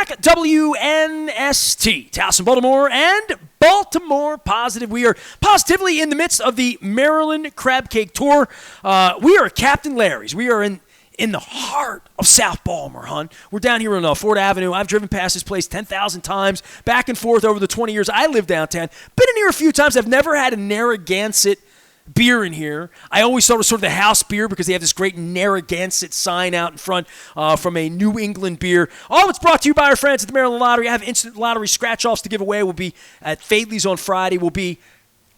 back. WNST, Towson, Baltimore, and Baltimore Positive. We are positively in the midst of the Maryland Crab Cake Tour. We are at Captain Larry's. We are in the heart of South Baltimore, hon. We're down here on Ford Avenue. I've driven past this place 10,000 times, back and forth over the 20 years I lived downtown. Been in here a few times. I've never had a Narragansett beer in here. I always thought it was sort of the house beer because they have this great Narragansett sign out in front from a New England beer. All of it's brought to you by our friends at the Maryland Lottery. I have instant lottery scratch-offs to give away. We'll be at Fadley's on Friday.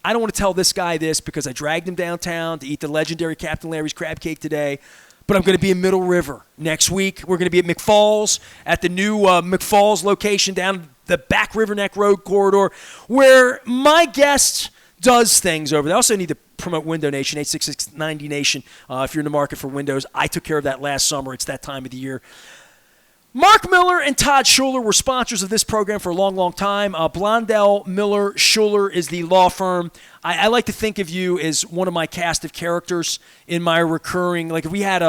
I don't want to tell this guy this because I dragged him downtown to eat the legendary Captain Larry's crab cake today. But I'm going to be in Middle River next week. We're going to be at McFalls at the new McFalls location down the back River Neck Road corridor where my guest does things over there. I also need to promote Window Nation, 866-90 Nation, if you're in the market for windows. I took care of that last summer. It's that time of the year. Mark Miller and Todd Schuler were sponsors of this program for a long, long time. Blondell Miller Schuler is the law firm. I like to think of you as one of my cast of characters in my recurring, like if we had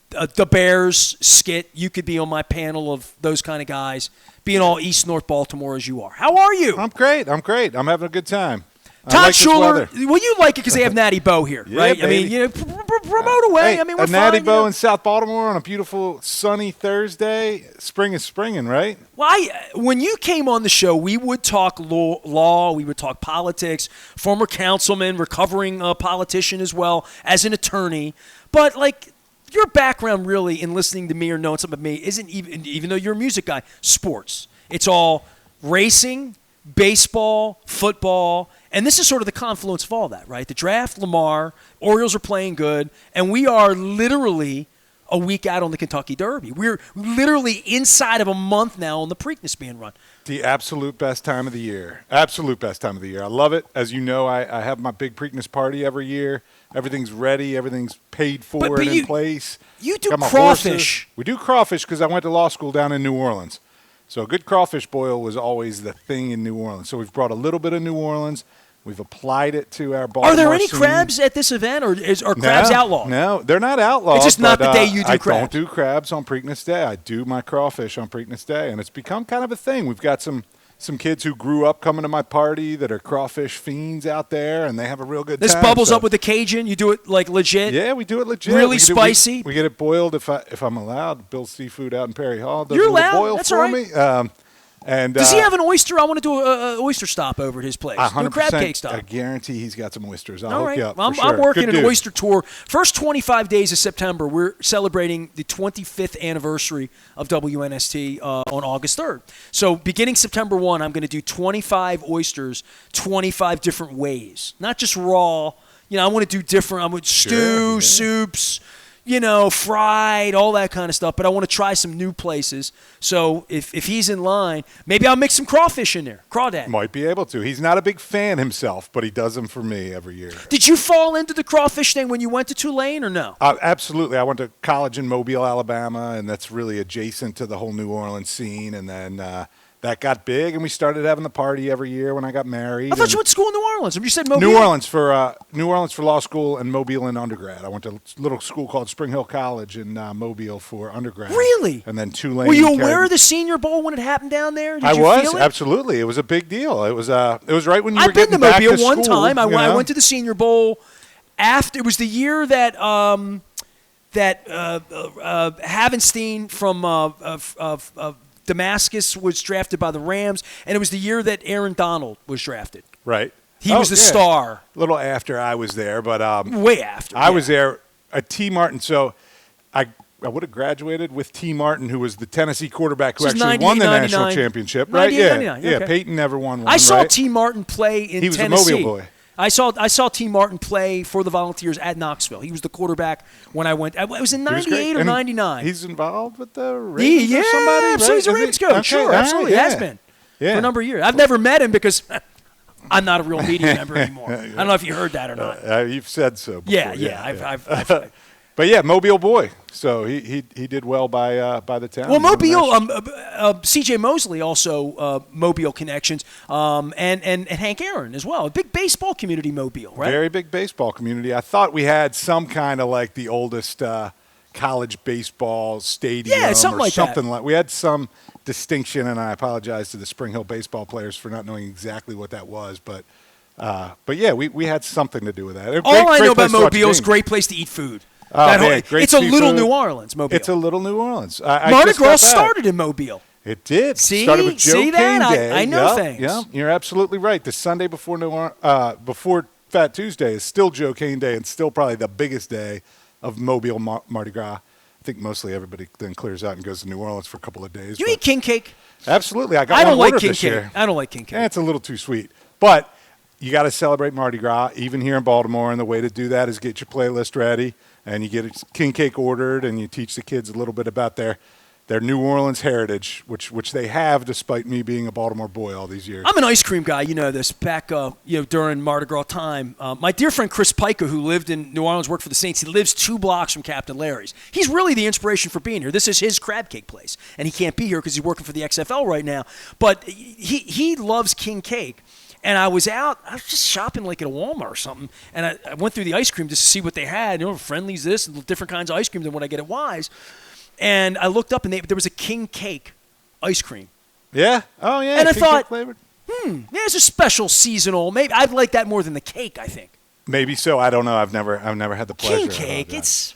the Bears skit, you could be on my panel of those kind of guys, being all East North Baltimore as you are. How are you? I'm great. I'm having a good time. Todd Schuler, well, you like it because they have Natty Bo here, yeah, right? Baby. I mean, promote away. Hey, I mean, we're a Natty fine, Bo in South Baltimore on a beautiful sunny Thursday. Spring is springing, right? Well, when you came on the show, we would talk law, we would talk politics, former councilman, recovering politician as well as an attorney. But, like, your background really in listening to me or knowing something about me isn't even though you're a music guy, sports. It's all racing, baseball, football, and this is sort of the confluence of all that, right? The draft, Lamar, Orioles are playing good, and we are literally a week out on the Kentucky Derby. We're literally inside of a month now on the Preakness being run. The absolute best time of the year. Absolute best time of the year. I love it. As you know, I have my big Preakness party every year. Everything's ready. Everything's paid for and in place. You do crawfish. Horses. We do crawfish because I went to law school down in New Orleans. So a good crawfish boil was always the thing in New Orleans. So we've brought a little bit of New Orleans. We've applied it to our Baltimore Are there any scene. crabs at this event, or are crabs outlawed? No, they're not outlawed. It's just not the day you do crabs. I don't do crabs on Preakness Day. I do my crawfish on Preakness Day, and it's become kind of a thing. We've got some kids who grew up coming to my party that are crawfish fiends out there, and they have a real good time. This bubbles up with the Cajun. You do it like legit? Yeah, we do it legit. Really spicy? We get it boiled if I'm allowed. Bill Seafood out in Perry Hall does You're a little allowed. boil That's for all right. me. And does he have an oyster? I want to do an oyster stop over at his place. 100%. Do a crab cake stop. I guarantee he's got some oysters. I'll All hook right. you up. Well, for sure. I'm working Good an dude. oyster tour. First 25 days of September, we're celebrating the 25th anniversary of WNST on August 3rd. So beginning September 1, I'm going to do 25 oysters, 25 different ways. Not just raw. I want to do different. I'm with stew, soups, fried, all that kind of stuff. But I want to try some new places. So if he's in line, maybe I'll mix some crawfish in there. Crawdad. Might be able to. He's not a big fan himself, but he does them for me every year. Did you fall into the crawfish thing when you went to Tulane or no? Absolutely. I went to college in Mobile, Alabama, and that's really adjacent to the whole New Orleans scene. And then that got big, and we started having the party every year when I got married. I thought you went to school in New Orleans. You said Mobile? New Orleans for law school and Mobile in undergrad. I went to a little school called Spring Hill College in Mobile for undergrad. Really? And then Tulane. Were you aware of the Senior Bowl when it happened down there? Did you feel it? Absolutely. It was a big deal. It was right when you were I've been getting to back Mobile to one school, time. I went to the Senior Bowl after. It was the year that Havenstein from Damascus was drafted by the Rams, and it was the year that Aaron Donald was drafted. Right. He was the star. A little after I was there, but way after. I was there at T. Martin, so I would have graduated with T. Martin, who was the Tennessee quarterback who actually won the national championship, right? Yeah, okay. Peyton never won one. I saw right? T. Martin play in Tennessee. He was a Mobile boy. I saw T. Martin play for the Volunteers at Knoxville. He was the quarterback when I went. It was in 98 or 99. He's involved with the Ravens or somebody, right? So he's a Ravens coach. Okay, sure, absolutely. Has been for a number of years. I've never met him because I'm not a real media member anymore. I don't know if you heard that or not. You've said so before. Yeah. I've But yeah, Mobile boy. So he did well by the town. Well, Mobile, C.J. Mosley also Mobile connections, and Hank Aaron as well. A big baseball community, Mobile, right? Very big baseball community. I thought we had some kind of like the oldest college baseball stadium. Yeah, something like something that. We had some distinction, and I apologize to the Spring Hill baseball players for not knowing exactly what that was, but yeah, we had something to do with that. All I know about Mobile is great place to eat food. It's a little New Orleans, Mobile. It's a little New Orleans. Mardi Gras started in Mobile. It did. See? Started with Joe See that? King Day. I know things. Yeah, you're absolutely right. The Sunday before before Fat Tuesday is still Joe King Day and still probably the biggest day of Mobile Mardi Gras. I think mostly everybody then clears out and goes to New Orleans for a couple of days. You eat king cake? Absolutely. I don't like king this cake. year. I don't like king cake. It's a little too sweet. But you got to celebrate Mardi Gras, even here in Baltimore, and the way to do that is get your playlist ready, and you get a king cake ordered, and you teach the kids a little bit about their New Orleans heritage, which they have, despite me being a Baltimore boy all these years. I'm an ice cream guy, you know this. Back, during Mardi Gras time, my dear friend Chris Pica, who lived in New Orleans, worked for the Saints. He lives 2 blocks from Captain Larry's. He's really the inspiration for being here. This is his crab cake place, and he can't be here because he's working for the XFL right now. But he loves king cake. And I was just shopping like at a Walmart or something, and I went through the ice cream just to see what they had. Friendly's this, and different kinds of ice cream than what I get at Wise. And I looked up, and there was a king cake ice cream. Yeah? Oh, yeah. And I thought, flavored. There's a special seasonal. Maybe I'd like that more than the cake, I think. Maybe so. I don't know. I've never had the pleasure. King cake, it's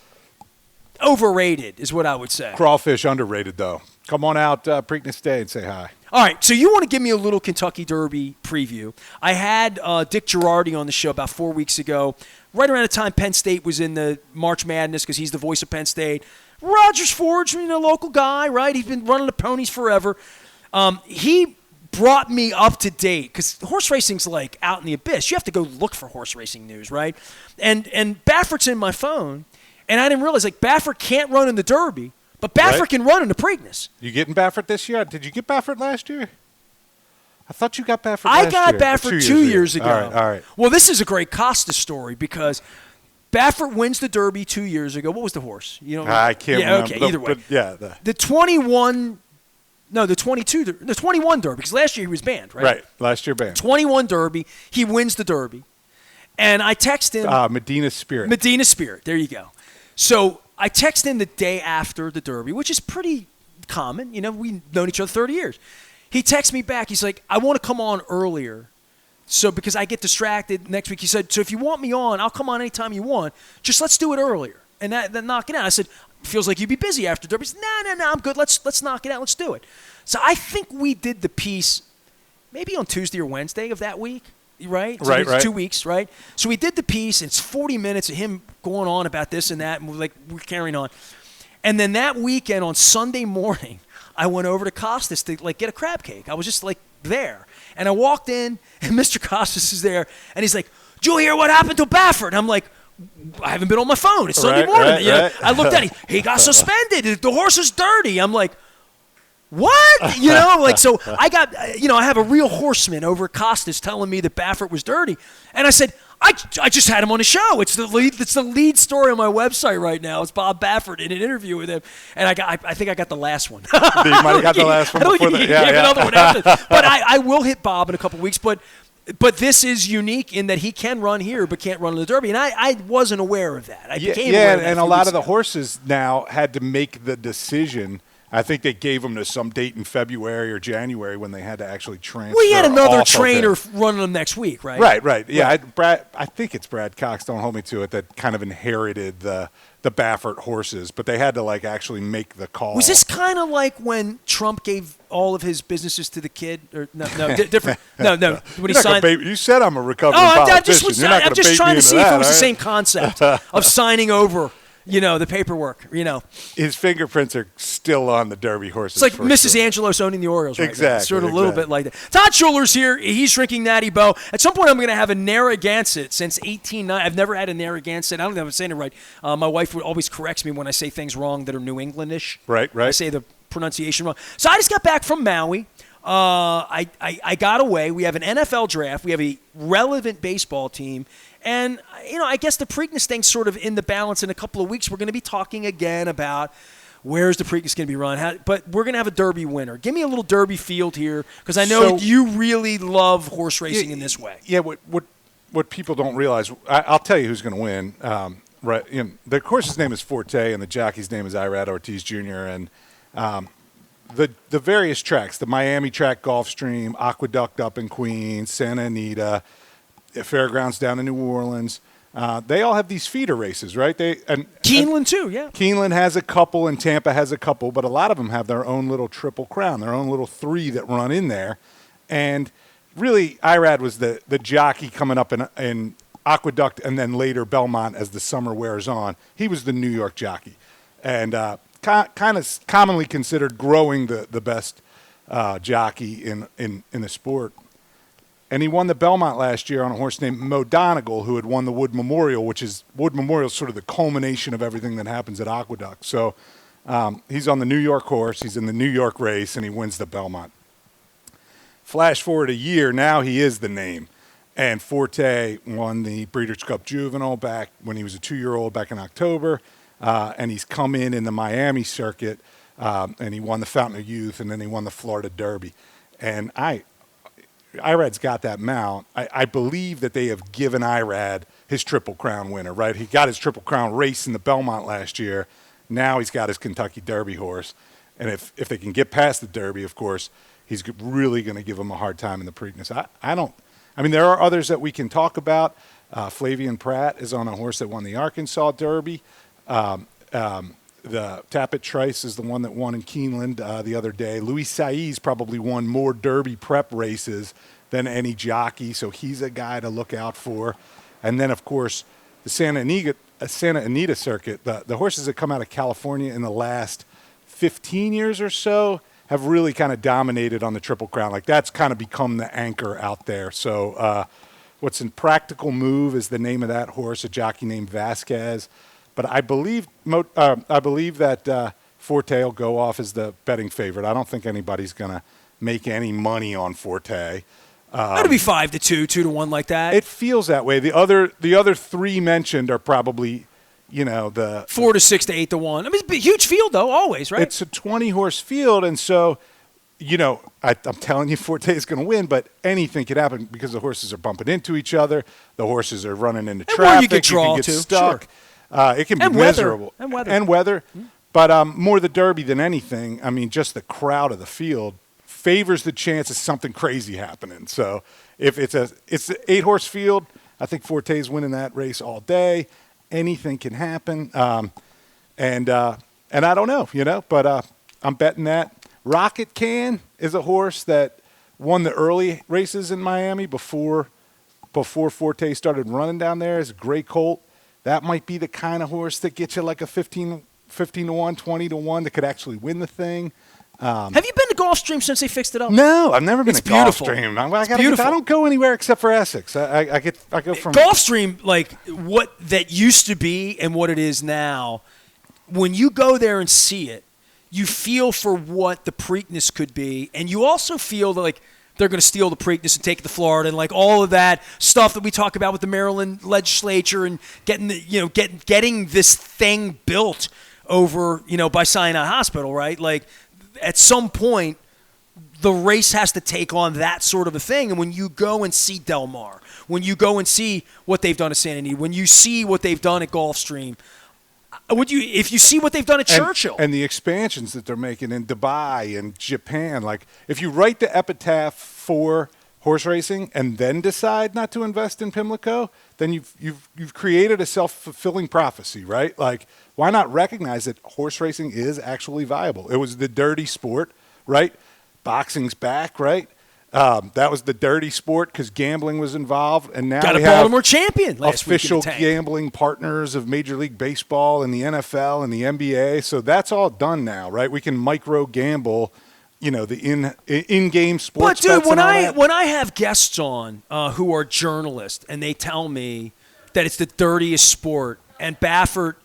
overrated is what I would say. Crawfish underrated, though. Come on out Preakness Day and say hi. All right, so you want to give me a little Kentucky Derby preview. I had Dick Girardi on the show about 4 weeks ago, right around the time Penn State was in the March Madness because he's the voice of Penn State. Rogers Forge, local guy, right? He's been running the ponies forever. He brought me up to date because horse racing's like out in the abyss. You have to go look for horse racing news, right? And Baffert's in my phone, and I didn't realize, Baffert can't run in the Derby, but Baffert can run in the Preakness. You getting Baffert this year? Did you get Baffert last year? I thought you got Baffert last year. I got Baffert 2 years ago. All right. Well, this is a great Costa story because Baffert wins the Derby 2 years ago. What was the horse? I can't remember. Okay, either way. The 21 Derby, because last year he was banned, right? Right, last year banned. 21 Derby, he wins the Derby. And I text him. Medina Spirit. Medina Spirit, there you go. So I text him the day after the Derby, which is pretty common. We've known each other 30 years. He texts me back. He's like, I want to come on earlier. So because I get distracted next week, he said, so if you want me on, I'll come on anytime you want. Just let's do it earlier. And then knock it out. I said, feels like you'd be busy after Derby. He said, no, I'm good. Let's knock it out. Let's do it. So I think we did the piece maybe on Tuesday or Wednesday of that week. Right? So right. 2 weeks, right? So we did the piece. It's 40 minutes of him going on about this and that, and we're carrying on. And then that weekend on Sunday morning, I went over to Costas to get a crab cake. I was just there. And I walked in, and Mr. Costas is there, and he's like, "Did you hear what happened to Baffert?" And I'm like, I haven't been on my phone. It's Sunday morning. Right. I looked at him. He got suspended. The horse is dirty. I'm like, what? So I got, I have a real horseman over at Costas telling me that Baffert was dirty. And I said, I just had him on the show. It's the lead story on my website right now. It's Bob Baffert in an interview with him. And I think I got the last one. You might have got the last one before that. Yeah. Another one after. But I will hit Bob in a couple weeks. But this is unique in that he can run here but can't run in the Derby. And I wasn't aware of that. I became aware of that and a lot of the horses now had to make the decision. I think they gave them to some date in February or January when they had to actually transfer. We had another trainer running them next week, right? Right. Yeah, I think it's Brad Cox, don't hold me to it, that kind of inherited the Baffert horses, but they had to actually make the call. Was this kind of like when Trump gave all of his businesses to the kid? Or no, different. No. When he signed, you said I'm a recovering politician. I'm just trying to see if it was the same concept of signing over. The paperwork, His fingerprints are still on the Derby horses. It's like Mrs. Angelos owning the Orioles right now. Exactly. Sort of a little bit like that. Todd Schuler's here. He's drinking Natty Boh. At some point, I'm going to have a Narragansett since 1890. I've never had a Narragansett. I don't know if I'm saying it right. My wife always corrects me when I say things wrong that are New Englandish. Right. I say the pronunciation wrong. So I just got back from Maui. I got away. We have an NFL draft. We have a relevant baseball team. And, I guess the Preakness thing's sort of in the balance. In a couple of weeks, we're going to be talking again about where's the Preakness going to be run. But we're going to have a Derby winner. Give me a little Derby field here because I know you really love horse racing in this way. Yeah, what people don't realize, I'll tell you who's going to win. The horse's name is Forte, and the jockey's name is Irad Ortiz Jr., and the various tracks, the Miami track, Gulfstream, Aqueduct up in Queens, Santa Anita, Fairgrounds down in New Orleans, they all have these feeder races, right? Keeneland too, yeah. Keeneland has a couple and Tampa has a couple, but a lot of them have their own little Triple Crown, their own little 3 that run in there. And really, Irad was the jockey coming up in Aqueduct and then later Belmont as the summer wears on. He was the New York jockey. And kind of commonly considered growing the best jockey in the sport. And he won the Belmont last year on a horse named Mo Donegal, who had won the Wood Memorial, which is Wood Memorial is sort of the culmination of everything that happens at Aqueduct. So he's on the New York horse, he's in the New York race, and he wins the Belmont. Flash forward a year, now he is the name. And Forte won the Breeders' Cup Juvenile back when he was a 2-year-old back in October. And he's come in the Miami circuit, and he won the Fountain of Youth, and then he won the Florida Derby. And Irad's got that mount. I believe that they have given Irad his Triple Crown winner, right? He got his Triple Crown race in the Belmont last year. Now he's got his Kentucky Derby horse. And if they can get past the Derby, of course, he's really going to give him a hard time in the Preakness. I mean, there are others that we can talk about. Flavian Pratt is on a horse that won the Arkansas Derby. The Tappet Trice is the one that won in Keeneland the other day. Louis Saez probably won more Derby prep races than any jockey, so he's a guy to look out for. And then, of course, the Santa Anita circuit, the horses that come out of California in the last 15 years or so have really kind of dominated on the Triple Crown. Like, that's kind of become the anchor out there. So what's in Practical Move is the name of that horse, a jockey named Vasquez. But I believe that Forte will go off as the betting favorite. I don't think anybody's going to make any money on Forte. It'll be 5-2, 2-1 like that. It feels that way. The other 3 mentioned are probably, the 4 to 6 to 8 to 1. I mean, it's a huge field though, always, right? It's a 20-horse field, and so I'm telling you, Forte is going to win, but anything could happen because the horses are bumping into each other. The horses are running into traffic. You can get stuck. Sure. It can be miserable. And weather. Mm-hmm. But more the Derby than anything, I mean, just the crowd of the field favors the chance of something crazy happening. So if it's an 8-horse field, I think Forte's winning that race all day. Anything can happen. And I don't know, but I'm betting that. Rocket Can is a horse that won the early races in Miami before Forte started running down there. It's a great colt. That might be the kind of horse that gets you like a 15 to 1, 20 to 1 that could actually win the thing. Have you been to Gulfstream since they fixed it up? No, I've never been to beautiful. Gulfstream. Beautiful. I don't go anywhere except for Essex. I go from Gulfstream, like what that used to be and what it is now. When you go there and see it, you feel for what the Preakness could be, and you also feel that like they're going to steal the Preakness and take it to Florida, and like all of that stuff that we talk about with the Maryland legislature and getting this thing built over by Sinai Hospital, right? Like at some point, the race has to take on that sort of a thing. And when you go and see Del Mar, when you go and see what they've done at Santa Anita, when you see what they've done at Gulfstream, if you see what they've done at Churchill and the expansions that they're making in Dubai and Japan, like if you write the epitaph for horse racing and then decide not to invest in Pimlico, then you've created a self-fulfilling prophecy, right? Like why not recognize that horse racing is actually viable? It was the dirty sport, right? Boxing's back, right? That was the dirty sport because gambling was involved, and now got a we Baltimore have champion last week in official the tank. gambling partners of Major League Baseball and the NFL and the NBA. So that's all done now, right? We can micro gamble, the in-game sports. But dude, bets when I have guests on who are journalists and they tell me that it's the dirtiest sport, and Baffert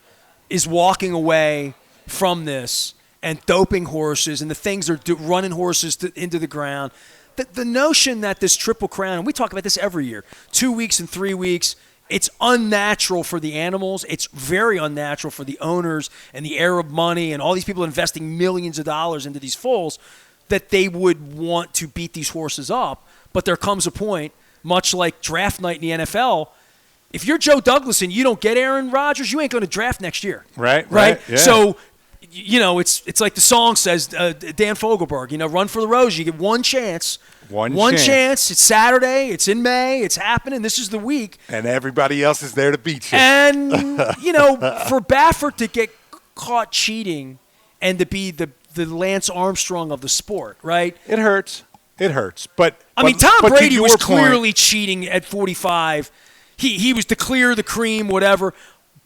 is walking away from this and doping horses, and the things are running horses into the ground. The notion that this Triple Crown, and we talk about this every year, 2 weeks and 3 weeks, it's unnatural for the animals. It's very unnatural for the owners and the Arab money and all these people investing millions of dollars into these foals that they would want to beat these horses up. But there comes a point, much like draft night in the NFL, if you're Joe Douglas and you don't get Aaron Rodgers, you ain't going to draft next year. Right. Yeah. So it's like the song says, Dan Fogelberg, run for the rose. You get one chance. One chance. It's Saturday. It's in May. It's happening. This is the week. And everybody else is there to beat you. And, for Baffert to get caught cheating and to be the Lance Armstrong of the sport, right? It hurts. But Tom Brady was point, clearly cheating at 45. He was the clear, the cream, whatever.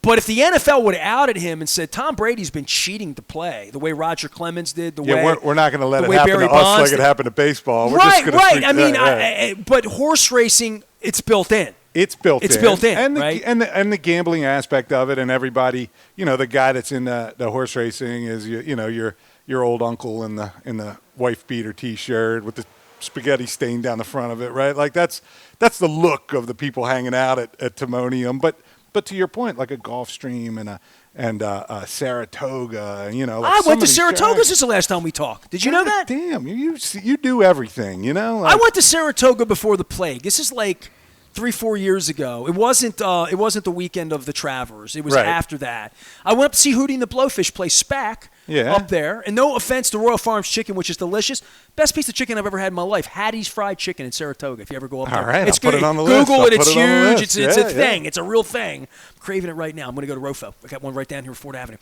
But if the NFL would have outed him and said, Tom Brady's been cheating to play, the way Roger Clemens did, we're not going to let it happen Barry to us Bonds like it happened to baseball. We're right. Right. But horse racing, it's built in. It's built in, and right? And the gambling aspect of it, and everybody, the guy that's in the horse racing is your old uncle in the wife beater T-shirt with the spaghetti stain down the front of it, right? Like that's the look of the people hanging out at Timonium, But to your point, like a Gulfstream and a Saratoga, I went to Saratoga since the last time we talked. Did you know that? Damn, you do everything, I went to Saratoga before the plague. This is like 3-4 years ago. It wasn't the weekend of the Travers. It was after that. I went up to see Hootie and the Blowfish play SPAC up there. And no offense to Royal Farms chicken, which is delicious. Best piece of chicken I've ever had in my life. Hattie's Fried Chicken in Saratoga, if you ever go up there. All right, it's I'll good. put it on the Google list. it. It's huge. It's a thing. Yeah. It's a real thing. I'm craving it right now. I'm going to go to Rofo. I got one right down here at Ford Avenue.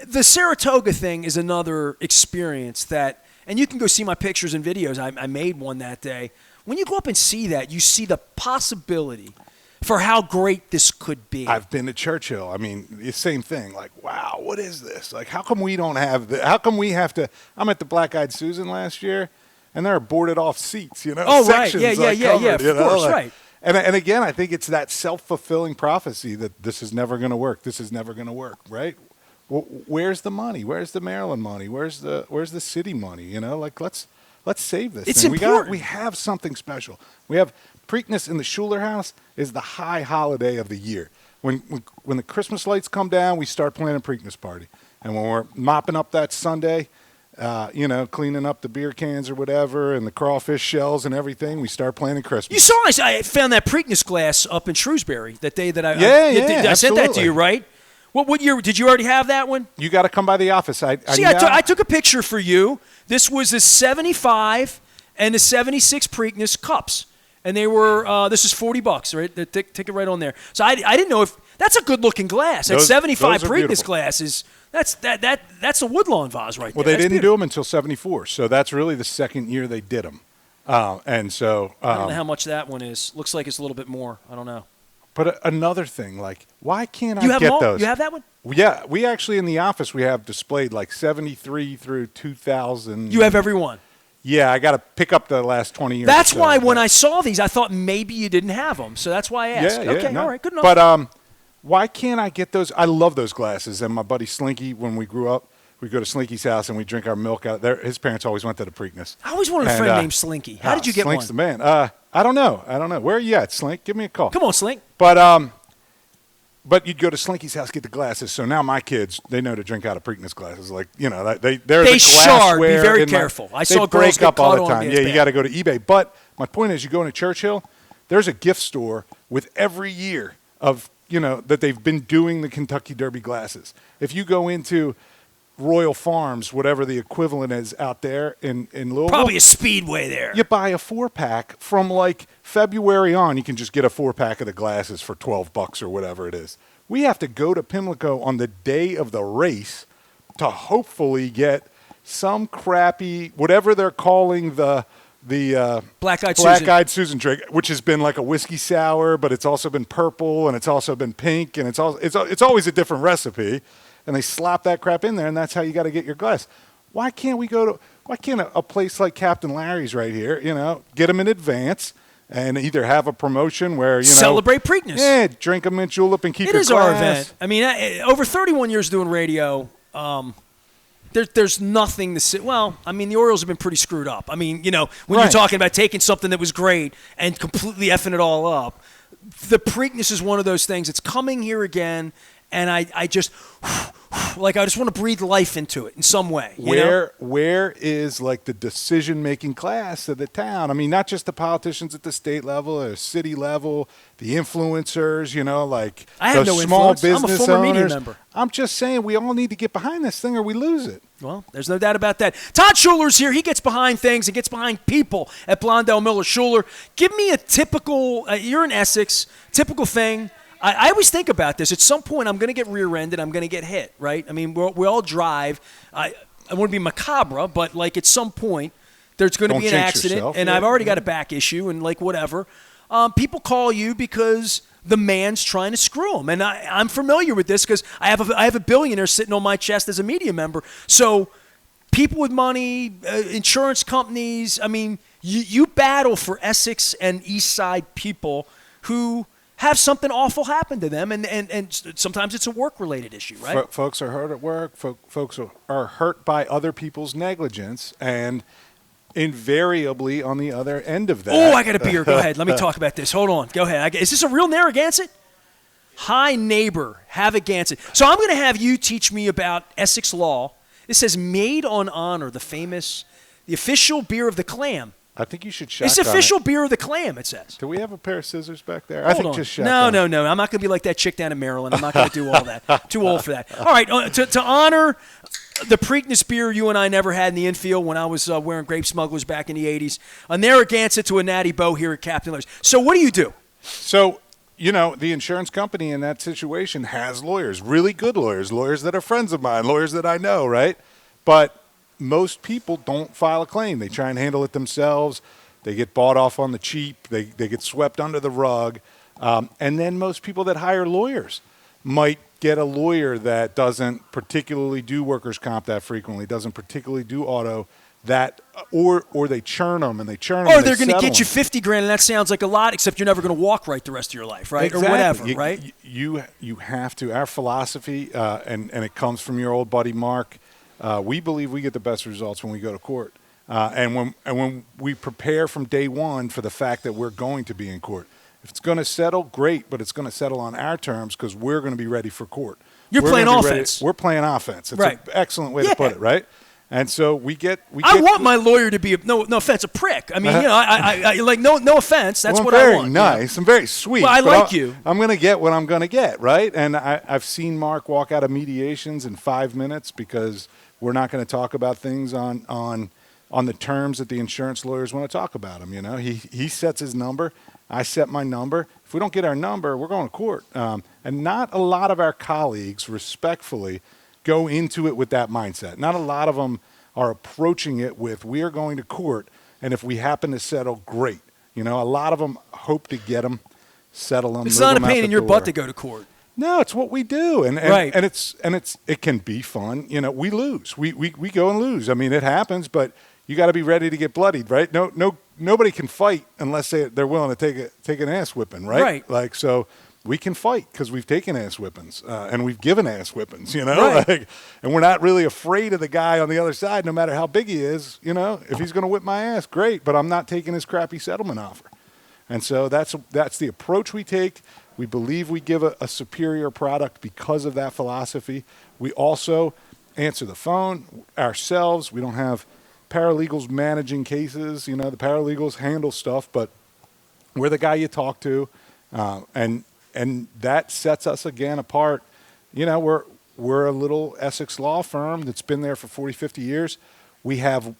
The Saratoga thing is another experience that, and you can go see my pictures and videos. I made one that day. When you go up and see that, you see the possibility for how great this could be. I've been to Churchill. The same thing. Like, wow, what is this? Like, how come we don't have the? How come we have to? I'm at the Black Eyed Susan last year, and there are boarded off seats. Oh, right. Sections, Yeah. Of course, right. And again, I think it's that self-fulfilling prophecy that this is never going to work. This is never going to work, right? Well, where's the money? Where's the Maryland money? Where's the city money? Let's save this. It's thing. important. We have something special. We have Preakness in the Schuler house is the high holiday of the year. When the Christmas lights come down, we start planning a Preakness party. And when we're mopping up that Sunday, cleaning up the beer cans or whatever, and the crawfish shells and everything, we start planning Christmas. You saw I found that Preakness glass up in Shrewsbury that day that I sent that to you, right? What year did you already have that one? You got to come by the office. I took a picture for you. This was the 75 and the 76 Preakness cups, and they were. This is $40, right? The ticket right on there. So I didn't know if that's a good looking glass. That 75 Preakness glass is that's a Woodlawn vase right there. Well, they didn't do them until 74, so that's really the second year they did them, and so I don't know how much that one is. Looks like it's a little bit more. I don't know. But another thing, like, why can't I get those? You have that one? Yeah, we actually in the office we have displayed like 73 through 2000. You have every one? Yeah, I got to pick up the last 20 years. That's why when I saw these, I thought maybe you didn't have them. So that's why I asked. Yeah, okay, no. all right, good enough. But why can't I get those? I love those glasses. And my buddy Slinky, when we grew up, we'd go to Slinky's house and we'd drink our milk out there. His parents always went to the Preakness. I always wanted a friend named Slinky. How did you get Slink's one? Slink's the man. I don't know. Where are you at, Slink? Give me a call. Come on, Slink. But you'd go to Slinky's house, get the glasses. So now my kids, they know to drink out of Preakness glasses. Like, they're they the glassware. Be very careful. I saw girls break up get all caught the time. on. Yeah, you got to go to eBay. But my point is, you go into Churchill, there's a gift store with every year of, that they've been doing the Kentucky Derby glasses. If you go into Royal Farms, whatever the equivalent is out there in Louisville. Probably a Speedway there. You buy a 4-pack from like February on. You can just get a 4-pack of the glasses for $12 or whatever it is. We have to go to Pimlico on the day of the race to hopefully get some crappy, whatever they're calling the Black-Eyed Susan drink, which has been like a whiskey sour, but it's also been purple and it's also been pink, and it's always a different recipe. And they slap that crap in there, and that's how you got to get your glass. Why can't a place like Captain Larry's right here, get them in advance and either have a promotion where, celebrate Preakness. Yeah, drink a mint julep and keep your glass. It is our event. I mean, over 31 years doing radio, there's nothing to say. Well, I mean, the Orioles have been pretty screwed up. I mean, when you're talking about taking something that was great and completely effing it all up, the Preakness is one of those things. It's coming here again. and I just like I just want to breathe life into it in some way. Where is like the decision-making class of the town? I mean, not just the politicians at the state level or city level, the influencers, like I have the no small influence. I'm a business former media owners. member. I'm just saying we all need to get behind this thing or we lose it. Well, there's no doubt about that. Todd Schuler's here. He gets behind things and gets behind people at Blondell Miller Schuler. Give me a typical, you're in Essex, typical thing. I always think about this. At some point, I'm going to get rear-ended. I'm going to get hit, right? I mean, we all drive. I want to be macabre, but like at some point, there's going to be an accident, yourself. and I've already got a back issue and like whatever. People call you because the man's trying to screw them. And I'm familiar with this because I have a billionaire sitting on my chest as a media member. So people with money, insurance companies, I mean, you battle for Essex and East Side people who have something awful happen to them, and sometimes it's a work-related issue, right? Folks are hurt at work. Folks are hurt by other people's negligence, and invariably on the other end of that. Oh, I got a beer. Go ahead. Let me talk about this. Hold on. Go ahead. Is this a real Narragansett? Hi, neighbor. Havagansett. So I'm going to have you teach me about Essex law. It says made on honor, the official beer of the clam. I think you should shotgun It's official beer of the clam, it says. Do we have a pair of scissors back there? Hold I think on. just shotgun. No. I'm not going to be like that chick down in Maryland. I'm not going to do all that. Too old for that. All right. To honor the Preakness beer you and I never had in the infield when I was wearing Grape Smugglers back in the 80s, a Narragansett to a Natty Boh here at Captain Larry's. So what do you do? So, the insurance company in that situation has lawyers, really good lawyers that are friends of mine, lawyers that I know, right? But most people don't file a claim. They try and handle it themselves. They get bought off on the cheap. They get swept under the rug. And then most people that hire lawyers might get a lawyer that doesn't particularly do workers' comp that frequently, doesn't particularly do auto, that or they churn them and they churn them. Or they're going to get you $50,000, and that sounds like a lot, except you're never going to walk right the rest of your life, right? Exactly. Or whatever, right? You have to. Our philosophy, and it comes from your old buddy Mark, we believe we get the best results when we go to court. And when we prepare from day one for the fact that we're going to be in court. If it's going to settle, great, but it's going to settle on our terms because we're going to be ready for court. We're playing offense. We're playing offense. It's right. an excellent way to put it, right? And so we get. I want my lawyer to be no offense, a prick. I mean, I like no offense. That's what I want. I'm very nice. I'm very sweet. Well, I like you. I'm going to get what I'm going to get, right? And I've seen Mark walk out of mediations in 5 minutes because we're not going to talk about things on the terms that the insurance lawyers want to talk about them. He sets his number. I set my number. If we don't get our number, we're going to court. And not a lot of our colleagues, respectfully, go into it with that mindset. Not a lot of them are approaching it with, we are going to court, and if we happen to settle, great. A lot of them hope to get them, settle them. It's not a pain in your butt to go to court. No, it's what we do, and right. it can be fun. We lose. We go and lose. I mean, it happens, but you got to be ready to get bloodied, right? Nobody can fight unless they're willing to take an ass whipping, right? Right. Like, so we can fight because we've taken ass whippings and we've given ass whippings, Right. And we're not really afraid of the guy on the other side, no matter how big he is. If he's going to whip my ass, great, but I'm not taking his crappy settlement offer. And so that's the approach we take. We believe we give a superior product because of that philosophy. We also answer the phone ourselves. We don't have paralegals managing cases. The paralegals handle stuff, but we're the guy you talk to, and that sets us again apart. We're a little Essex law firm that's been there for 40, 50 years. We have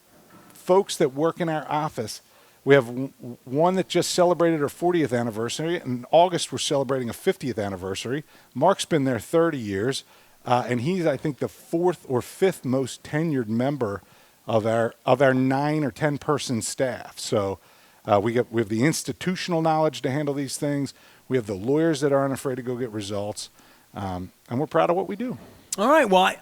folks that work in our office. We have one that just celebrated her 40th anniversary. In August, we're celebrating a 50th anniversary. Mark's been there 30 years, and he's, I think, the 4th or 5th most tenured member of our 9 or 10 person staff. So we have the institutional knowledge to handle these things. We have the lawyers that aren't afraid to go get results, and we're proud of what we do. All right. Well,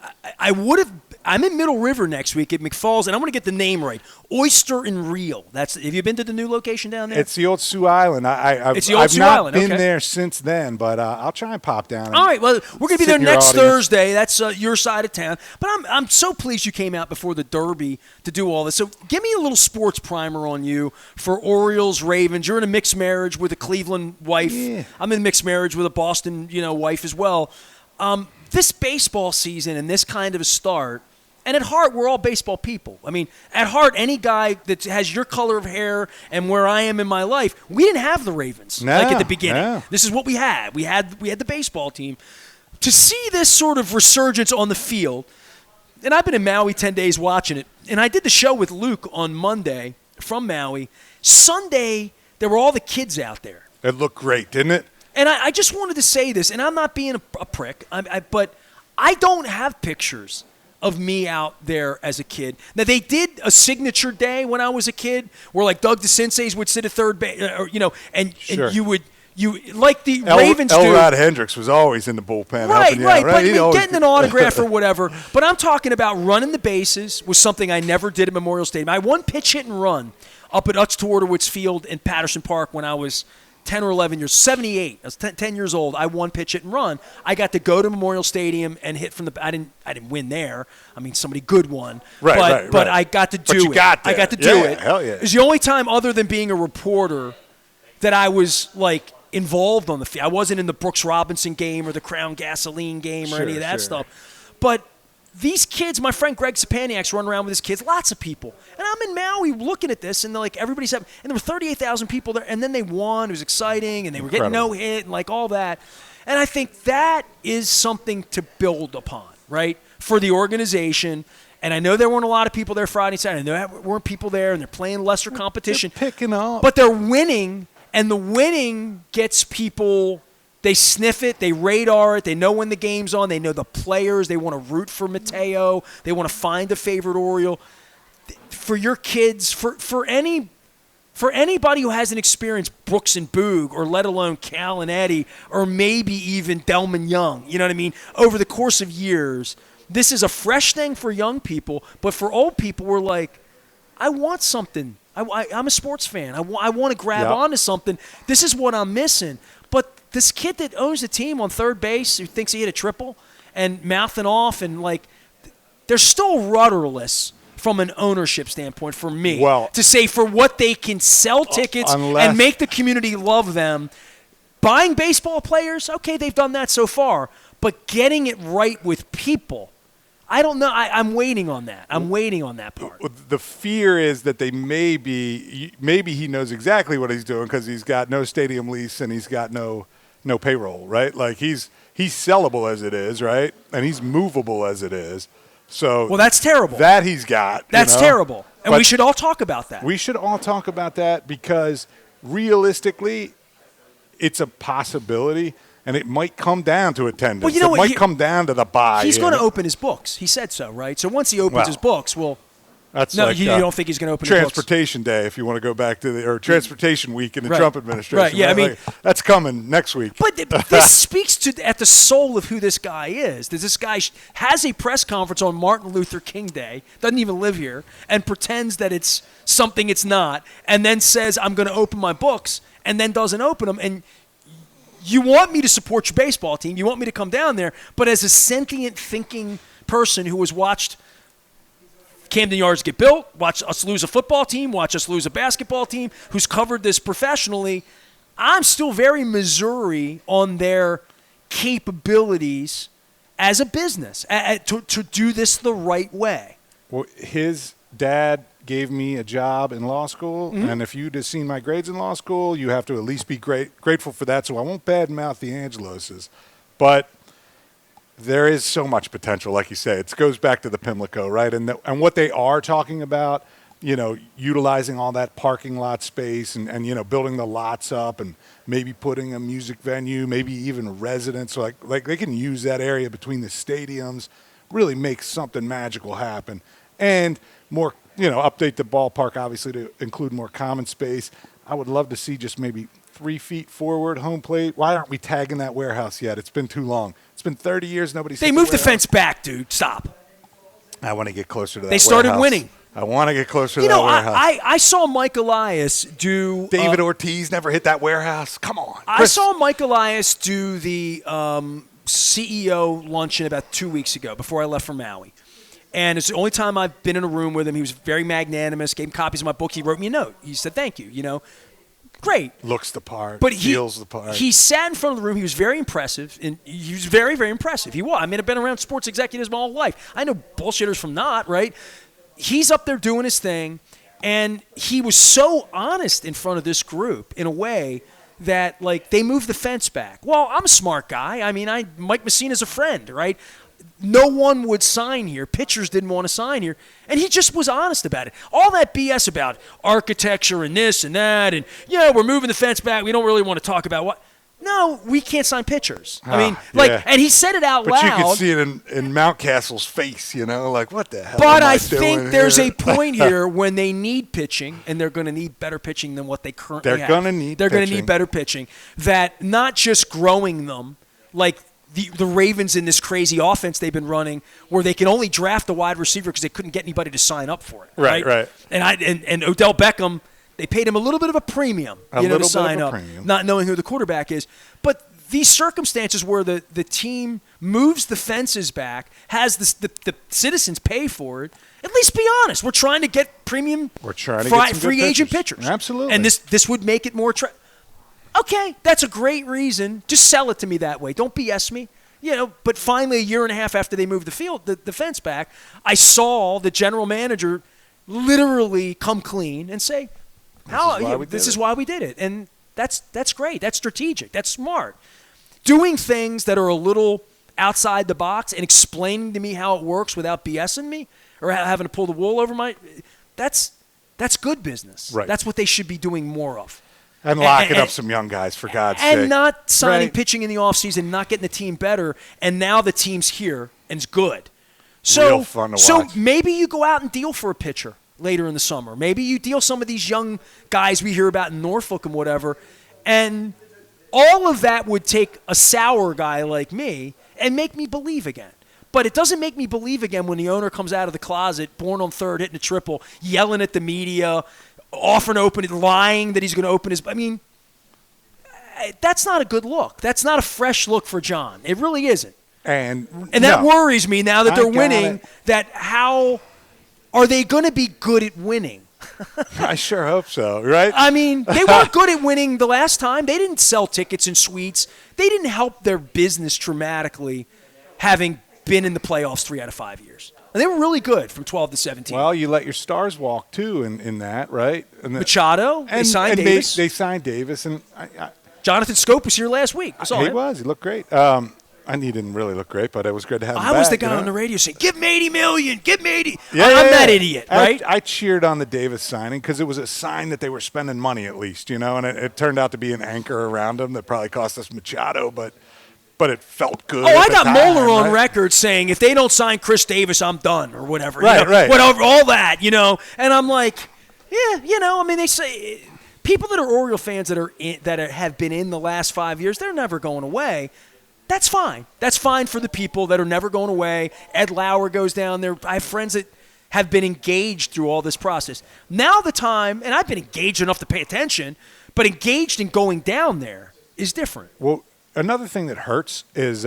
I'm in Middle River next week at McFalls, and I want to get the name right. Oyster and Reel. Have you been to the new location down there? It's the old Sioux Island. I've not been there since then, but I'll try and pop down. All right. Well, we're going to be there next Thursday. That's your side of town. But I'm so pleased you came out before the Derby to do all this. So give me a little sports primer on you for Orioles, Ravens. You're in a mixed marriage with a Cleveland wife. Yeah. I'm in a mixed marriage with a Boston, wife as well. This baseball season and this kind of a start, and at heart, we're all baseball people. I mean, at heart, any guy that has your color of hair and where I am in my life, we didn't have the Ravens like at the beginning. No. This is what we had. We had the baseball team. To see this sort of resurgence on the field, and I've been in Maui 10 days watching it, and I did the show with Luke on Monday from Maui. Sunday, there were all the kids out there. It looked great, didn't it? And I just wanted to say this, and I'm not being a prick, but I don't have pictures of me out there as a kid. Now, they did a signature day when I was a kid where, like, Doug DeCinces would sit at third base, and like the Ravens do. Elrod Hendricks was always in the bullpen helping you out, right? But getting an autograph or whatever. But I'm talking about running the bases was something I never did at Memorial Stadium. I won pitch, hit, and run up at Utz Twardowitz Field in Patterson Park when I was 10 or 11 years, 78. I was 10 years old. I won pitch, hit, and run. I got to go to Memorial Stadium and hit from the. I didn't win there. I mean, somebody good won. But I got to do it. I got to do it. Hell yeah. It was the only time, other than being a reporter, that I was like involved on the field. I wasn't in the Brooks Robinson game or the Crown Gasoline game or any of that stuff. But these kids, my friend Greg Sapaniak's running around with his kids, lots of people. And I'm in Maui looking at this, and they're like, everybody's having, and there were 38,000 people there, and then they won. It was exciting, and they were getting no hit and like all that. And I think that is something to build upon, right, for the organization. And I know there weren't a lot of people there Friday, Saturday. There weren't people there, and they're playing lesser competition. They're picking up. But they're winning, and the winning gets people. They sniff it. They radar it. They know when the game's on. They know the players. They want to root for Mateo. They want to find a favorite Oriole. For your kids, for anybody who hasn't experienced Brooks and Boog, or let alone Cal and Eddie, or maybe even Delman Young, you know what I mean, over the course of years, this is a fresh thing for young people. But for old people, we're like, I want something. I'm a sports fan. I want to grab onto something. This is what I'm missing. But this kid that owns the team on third base who thinks he hit a triple and mouthing off, and like, they're still rudderless from an ownership standpoint for me. Well, to say for what they can sell tickets and make the community love them. Buying baseball players, okay, they've done that so far. But getting it right with people, I don't know. I'm waiting on that. I'm waiting on that part. The fear is that they maybe he knows exactly what he's doing because he's got no stadium lease and he's got no payroll, right? Like he's sellable as it is, right? And he's movable as it is. So well, that's terrible. That he's got. That's terrible. And we should all talk about that. We should all talk about that because realistically, it's a possibility. And it might come down to attendance. Well, it might come down to the buy. He's going to open his books. He said so, right? So once he opens his books, you don't think he's going to open his books? Transportation Day, if you want to go back to or Transportation Week in the Trump administration. Right, yeah, I mean, that's coming next week. But this speaks at the soul of who this guy is. This guy has a press conference on Martin Luther King Day, doesn't even live here, and pretends that it's something it's not, and then says, I'm going to open my books, and then doesn't open them. And you want me to support your baseball team. You want me to come down there. But as a sentient, thinking person who has watched Camden Yards get built, watched us lose a football team, watched us lose a basketball team, who's covered this professionally, I'm still very Missouri on their capabilities as a business to do this the right way. Well, his dad gave me a job in law school, and if you'd have seen my grades in law school, you have to at least be grateful for that, so I won't badmouth the Angeloses. But there is so much potential, like you say. It goes back to the Pimlico, right? And what they are talking about, utilizing all that parking lot space and building the lots up and maybe putting a music venue, maybe even residents. So like they can use that area between the stadiums, really make something magical happen. And more update the ballpark, obviously, to include more common space. I would love to see just maybe 3 feet forward home plate. Why aren't we tagging that warehouse yet? It's been too long. It's been 30 years. Nobody's. They moved the fence back, dude. Stop. I want to get closer to that. They started winning. I want to get closer to that warehouse. I saw Mike Elias do. David Ortiz never hit that warehouse. Come on. I saw Mike Elias do the CEO luncheon about 2 weeks ago before I left for Maui. And it's the only time I've been in a room with him. He was very magnanimous, gave him copies of my book. He wrote me a note. He said, thank you, Great. Looks the part, But feels the part. He sat in front of the room. He was very impressive. And he was very, very impressive. He was. I mean, I've been around sports executives my whole life. I know bullshitters from not, right? He's up there doing his thing. And he was so honest in front of this group in a way that, like, they moved the fence back. Well, I'm a smart guy. I mean, Mike Messina's a friend, right? No one would sign here. Pitchers didn't want to sign here. And he just was honest about it. All that BS about architecture and this and that and, yeah, we're moving the fence back. We don't really want to talk about what. No, we can't sign pitchers. I mean, yeah. and he said it out but loud. You could see it in Mountcastle's face, like, what the hell But am I doing think there's here? a point here when they need pitching, and they're going to need better pitching than what they currently have. They're going to need They're going to pitching. need better pitching. That not just growing them, like the Ravens in this crazy offense they've been running, where they can only draft a wide receiver because they couldn't get anybody to sign up for it. Right. And Odell Beckham, they paid him a little bit of a premium, to sign up, premium. not knowing who the quarterback is. But these circumstances where the team moves the fences back, has the citizens pay for it, at least be honest. We're trying to get premium free agent pitchers. Absolutely. And this would make it more okay, that's a great reason. Just sell it to me that way. Don't BS me. But finally, a year and a half after they moved the fence back, I saw the general manager literally come clean and say, this is why we did it. And that's great. That's strategic. That's smart. Doing things that are a little outside the box and explaining to me how it works without BSing me or having to pull the wool over that's good business. Right. That's what they should be doing more of. And locking up some young guys, for God's sake. And not signing Right. pitching in the offseason, not getting the team better, and now the team's here and it's good. Real fun to watch. So maybe you go out and deal for a pitcher later in the summer. Maybe you deal some of these young guys we hear about in Norfolk and whatever, and all of that would take a sour guy like me and make me believe again. But it doesn't make me believe again when the owner comes out of the closet, born on third, hitting a triple, yelling at the media, offering to open it, lying that he's going to open his. I mean, that's not a good look. That's not a fresh look for John. It really isn't. And that worries me now that they're winning. That how are they going to be good at winning? I sure hope so, right? I mean, they weren't good at winning the last time. They didn't sell tickets and suites. They didn't help their business dramatically, having been in the playoffs 3 out of 5 years. And they were really good from 12 to 17. Well, you let your stars walk, too, in that, right? Machado, they signed Davis. They signed Davis. And Jonathan Scope was here last week. He was. He looked great. He didn't really look great, but it was good to have him back. I was the guy on the radio saying, give me $80 million, give me 80. Yeah, I'm that idiot, right? I cheered on the Davis signing because it was a sign that they were spending money at least, and it turned out to be an anchor around him that probably cost us Machado, but it felt good. Oh, I got Moeller on record saying if they don't sign Chris Davis, I'm done or whatever. Right. Whatever, all that, And I'm like, I mean, they say people that are Oriole fans that have been in the last 5 years, they're never going away. That's fine. That's fine for the people that are never going away. Ed Lauer goes down there. I have friends that have been engaged through all this process. Now the time, and I've been engaged enough to pay attention, but engaged in going down there is different. Well, another thing that hurts is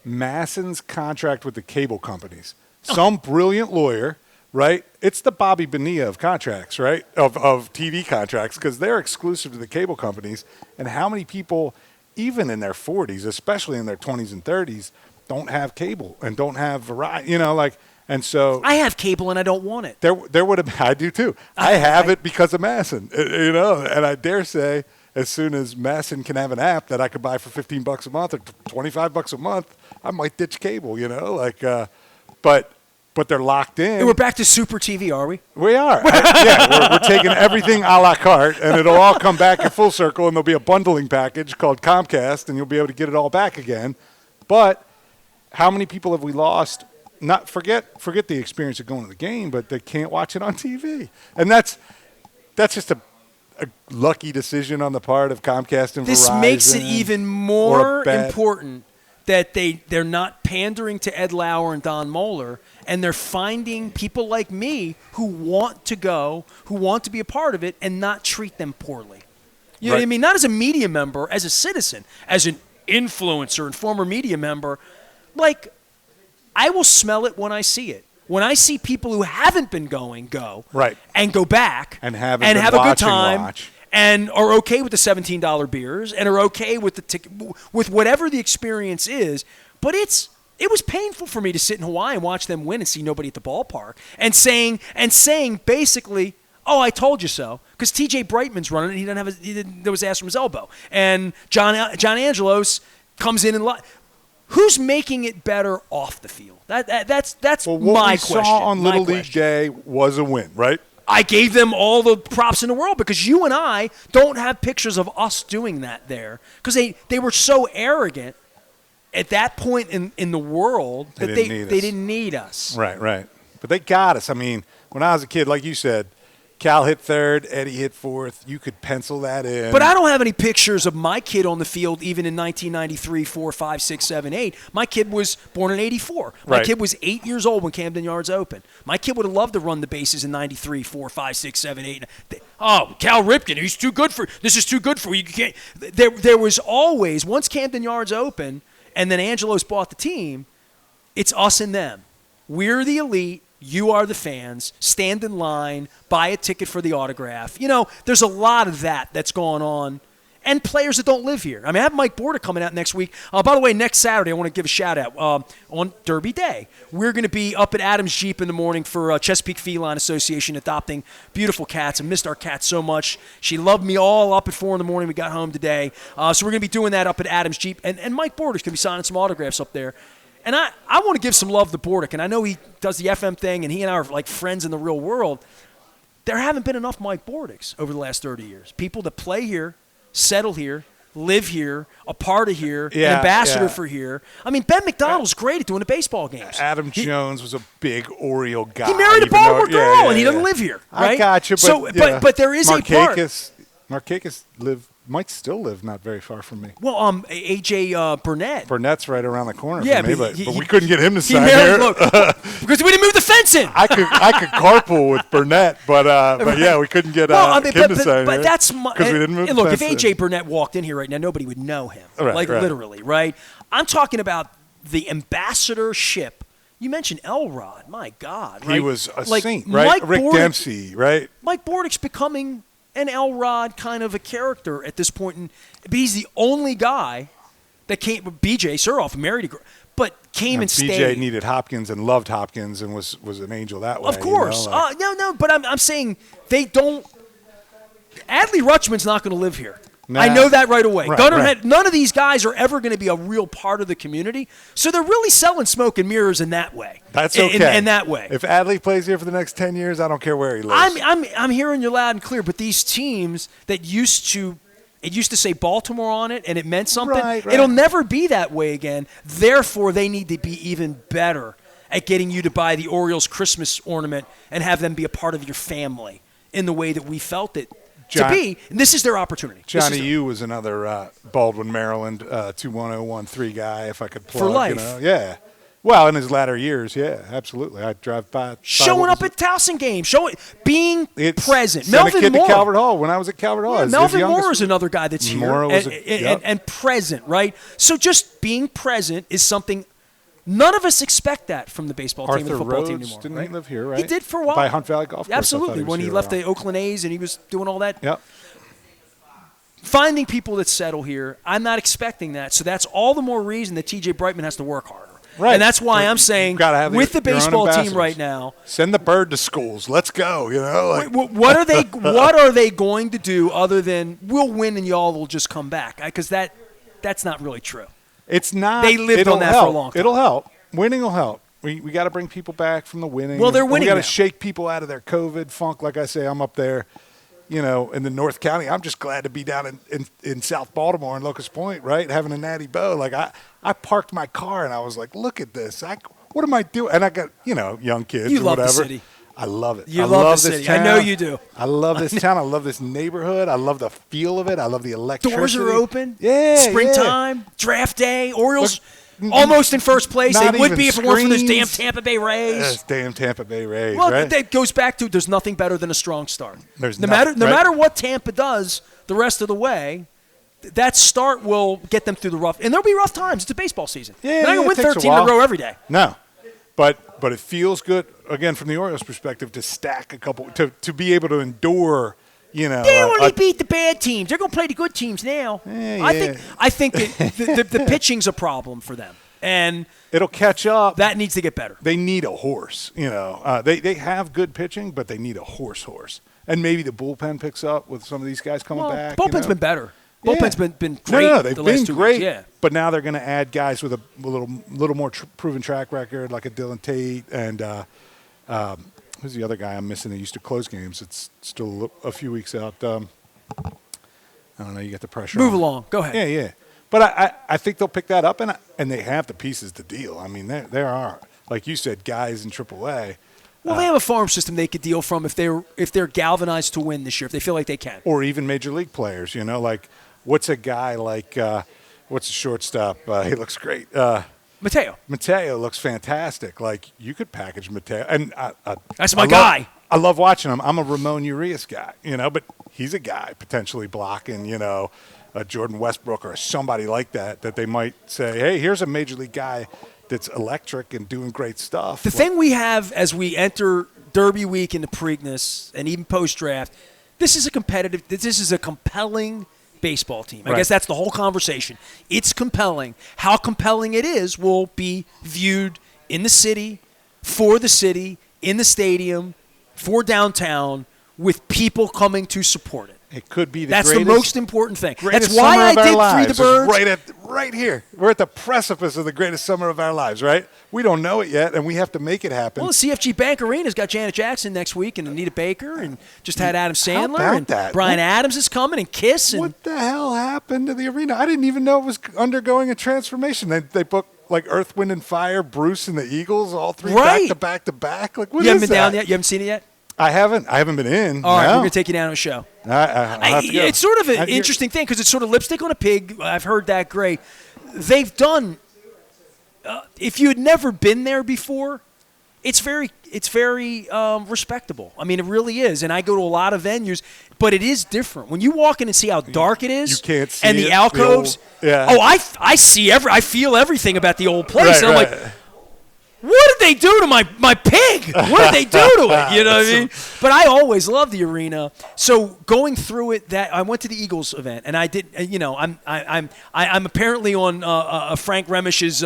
Masson's contract with the cable companies. Some brilliant lawyer, right? It's the Bobby Bonilla of contracts, right? Of TV contracts, because they're exclusive to the cable companies. And how many people, even in their 40s, especially in their 20s and 30s, don't have cable and don't have variety, and so I have cable and I don't want it. There would have. I do too. I have it because of Masson, and I dare say, as soon as Masson can have an app that I could buy for $15 a month or $25 a month, I might ditch cable, but they're locked in. And we're back to Super TV, are we? We are. We're taking everything a la carte, and it'll all come back in full circle, and there'll be a bundling package called Comcast, and you'll be able to get it all back again. But how many people have we lost? Not forget the experience of going to the game, but they can't watch it on TV, and that's just a lucky decision on the part of Comcast and Verizon. This makes it even more important that they're not pandering to Ed Lauer and Don Moeller, and they're finding people like me who want to go, who want to be a part of it, and not treat them poorly. You know what I mean? Not as a media member, as a citizen, as an influencer and former media member. I will smell it when I see it. When I see people who haven't been going go, right, and go back and have a good time, and are okay with the $17 beers and are okay with the ticket, with whatever the experience is. But it was painful for me to sit in Hawaii and watch them win and see nobody at the ballpark and saying basically, "Oh, I told you so," because T.J. Brightman's running and there was ass from his elbow, and John Angelos comes in and who's making it better off the field? That's what my we question. saw on My Little League question. Day was a win, right? I gave them all the props in the world because you and I don't have pictures of us doing that there because they were so arrogant at that point in the world that they didn't need us. Right. But they got us. I mean, when I was a kid, like you said, Cal hit third, Eddie hit fourth. You could pencil that in. But I don't have any pictures of my kid on the field even in 1993, 4, 5, 6, 7, 8. My kid was born in 84. My kid was 8 years old when Camden Yards opened. My kid would have loved to run the bases in 93, 4, 5, 6, 7, 8. Oh, Cal Ripken, this is too good for you. You can't. There was always, once Camden Yards opened and then Angelos bought the team, it's us and them. We're the elite. You are the fans. Stand in line. Buy a ticket for the autograph. There's a lot of that's going on. And players that don't live here. I mean, I have Mike Border coming out next week. By the way, next Saturday, I want to give a shout-out. On Derby Day, we're going to be up at Adams Jeep in the morning for Chesapeake Feline Association adopting beautiful cats. I missed our cat so much. She loved me all up at 4 in the morning. We got home today. So we're going to be doing that up at Adams Jeep. And Mike Border's going to be signing some autographs up there. And I want to give some love to Bordick, and I know he does the FM thing, and he and I are like friends in the real world. There haven't been enough Mike Bordicks over the last 30 years. People that play here, settle here, live here, a part of here, an ambassador for here. I mean, Ben McDonald's great at doing the baseball games. Adam Jones was a big Oriole guy. He married a Baltimore girl, and he doesn't live here, right? I got you, but there is a part. Markakis might still live not very far from me. Well, A.J. Burnett. Burnett's right around the corner Yeah, from me, but but we couldn't get him to sign here. Look, because we didn't move the fence in. I could carpool with Burnett, but yeah, we couldn't get him to sign but here. That's my. Because we didn't move the look, fence if A.J. in. Burnett walked in here right now, nobody would know him. Right. Literally, right? I'm talking about the ambassadorship. You mentioned Elrod. My God, right? He was a saint, right? Rick Dempsey, right? Mike Bordick's becoming an Elrod kind of a character at this point. But he's the only guy that came. B.J. Suroff married a girl, but came and stayed. B.J. needed Hopkins and loved Hopkins and was an angel that way. Of course. No, but I'm saying they don't. Adley Rutschman's not going to live here. Nah. I know that right away. Right. None of these guys are ever going to be a real part of the community. So they're really selling smoke and mirrors in that way. That's okay. In that way. If Adley plays here for the next 10 years, I don't care where he lives. I'm hearing you loud and clear. But these teams that used to say Baltimore on it and it meant something. Right. It'll never be that way again. Therefore, they need to be even better at getting you to buy the Orioles Christmas ornament and have them be a part of your family in the way that we felt it. To be, and this is their opportunity. Johnny Yu was another Baldwin, Maryland 21013 guy, if I could plug. For life. Yeah. Well, in his latter years, yeah, absolutely. I'd drive by. Showing up at Towson games, being present. Sent Melvin a kid Moore. to Calvert Hall when I was at Calvert Hall. Yeah, Melvin Moore is another guy that's here Moore was and present, right? So just being present is something. None of us expect that from the baseball team and the football team anymore. Didn't right? he live here, right? He did for a while. By Hunt Valley Golf Course. Absolutely. When he left the Oakland A's and he was doing all that. Yep. Finding people that settle here, I'm not expecting that. So that's all the more reason that T.J. Brightman has to work harder. Right. And that's why I'm saying with the baseball team right now. Send the bird to schools. Let's go. What are they going to do other than we'll win and y'all will just come back? Because that's not really true. It's not. They lived on that for a long time. It'll help. Winning will help. We got to bring people back from the winning. Well, they're winning. We got to shake people out of their COVID funk. Like I say, I'm up there, in the North County. I'm just glad to be down in South Baltimore in Locust Point, right, having a natty bow. Like I parked my car and I was like, look at this. What am I doing? And I got young kids. You or love whatever. the city. I love it. You love the city. Town. I know you do. I love this town. I love this neighborhood. I love the feel of it. I love the electricity. Doors are open. Yeah. Springtime. Yeah. Draft day. Orioles almost in first place. They would be if it weren't for those damn Tampa Bay Rays. Yes, damn Tampa Bay Rays. Well, right? that goes back to there's nothing better than a strong start. No matter what Tampa does the rest of the way, that start will get them through the rough. And there'll be rough times. It's a baseball season. Yeah, they're not going to win takes 13 in a row every day. No. But it feels good, again, from the Orioles' perspective, to stack a couple, to be able to endure You know, They only beat the bad teams. They're going to play the good teams now. Yeah. I think the pitching's a problem for them, and it'll catch up. That needs to get better. They need a horse. You know, they have good pitching, but they need a horse. And maybe the bullpen picks up with some of these guys coming back. Bullpen's been better. Bullpen's been great. No, they've been great. Weeks, yeah. But now they're going to add guys with a little more proven track record, like a Dylan Tate and who's the other guy I'm missing that used to close games? It's still a few weeks out. I don't know. You get the pressure. Move along. Go ahead. Yeah. But I think they'll pick that up, and they have the pieces to deal. I mean, there are, like you said, guys in AAA. Well, they have a farm system they could deal from if they're galvanized to win this year, if they feel like they can. Or even major league players, you know, like what's a guy like what's the shortstop? He looks great. Mateo looks fantastic. Like you could package Mateo, and that's my guy. I love watching him. I'm a Ramon Urias guy, you know, but he's a guy potentially blocking, you know, a Jordan Westbrook or somebody like that they might say, hey, here's a major league guy that's electric and doing great stuff. The thing we have as we enter Derby week into Preakness and even post-draft, this is a compelling baseball team. I guess that's the whole conversation. It's compelling. How compelling it is will be viewed in the city, for the city, in the stadium, for downtown, with people coming to support it. It could be That's the most important thing. That's why I did Free the Birds. Right here. We're at the precipice of the greatest summer of our lives, right? We don't know it yet, and we have to make it happen. Well, the CFG Bank Arena's got Janet Jackson next week and Anita Baker and just had Adam Sandler. How about and that? Brian Adams is coming and Kiss. And what the hell happened to the arena? I didn't even know it was undergoing a transformation. They booked like Earth, Wind, and Fire, Bruce, and the Eagles, all three back to back. Like, what you is haven't been that? down yet? You haven't seen it yet? I haven't been in. All right, no. we're going to take you down to a show. I'll have to go. It's sort of an interesting thing because it's sort of lipstick on a pig. I've heard that great. They've done if you had never been there before, it's very respectable. I mean, it really is. And I go to a lot of venues, but it is different. When you walk in and see how dark it is, you can't see and the alcoves. I see I feel everything about the old place. And I'm like, what did they do to my pig? What did they do to it? You know what I mean? But I always loved the arena. So going through it, I went to the Eagles event, and I did. You know, I'm apparently on Frank Remish's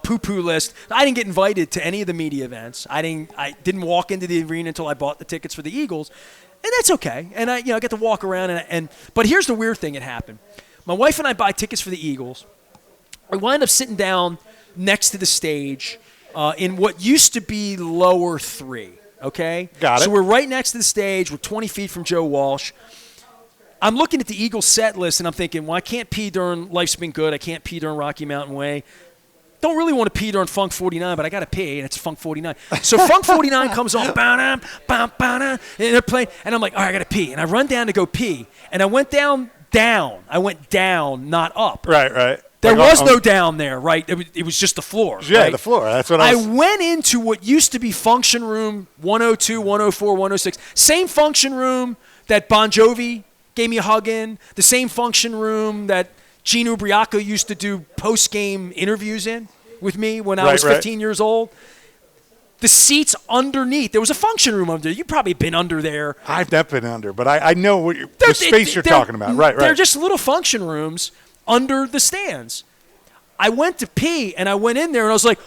poo-poo list. I didn't get invited to any of the media events. I didn't walk into the arena until I bought the tickets for the Eagles, and that's okay. And I get to walk around. But here's the weird thing that happened. My wife and I buy tickets for the Eagles. We wind up sitting down next to the stage. In what used to be lower 3, okay? Got it. So we're right next to the stage. We're 20 feet from Joe Walsh. I'm looking at the Eagles set list, and I'm thinking, well, I can't pee during Life's Been Good. I can't pee during Rocky Mountain Way. Don't really want to pee during Funk 49, but I got to pee, and it's Funk 49. So Funk 49 comes on, and they're playing, and I'm like, all right, I got to pee. And I run down to go pee, and I went down. I went down, not up. Right. There was no down there, right? It was just the floor. Yeah, right? the floor. That's what I went into what used to be function room 102, 104, 106. Same function room that Bon Jovi gave me a hug in. The same function room that Gene Ubriaco used to do post-game interviews in with me when I was 15 years old. The seats underneath. There was a function room under there. You've probably been under there. I've never been under, but I know what the space you're talking about. Right. They're just little function rooms under the stands. I went to pee, and I went in there, and I was like,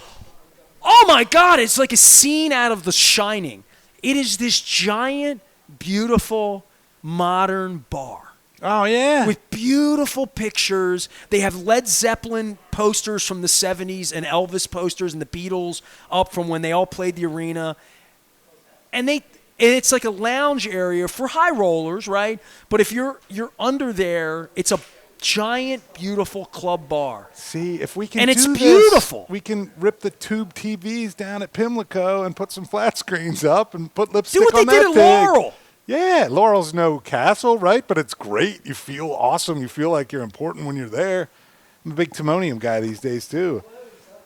oh, my God, it's like a scene out of The Shining. It is this giant, beautiful, modern bar. Oh, yeah. With beautiful pictures. They have Led Zeppelin posters from the 70s and Elvis posters and the Beatles up from when they all played the arena. And it's like a lounge area for high rollers, right? But if you're under there, it's a giant, beautiful club bar. See, if we can and do it's this, beautiful. We can rip the tube TVs down at Pimlico and put some flat screens up and put lipstick on that. Do what they did at Laurel. Yeah, Laurel's no castle, right? But it's great. You feel awesome. You feel like you're important when you're there. I'm a big Timonium guy these days too,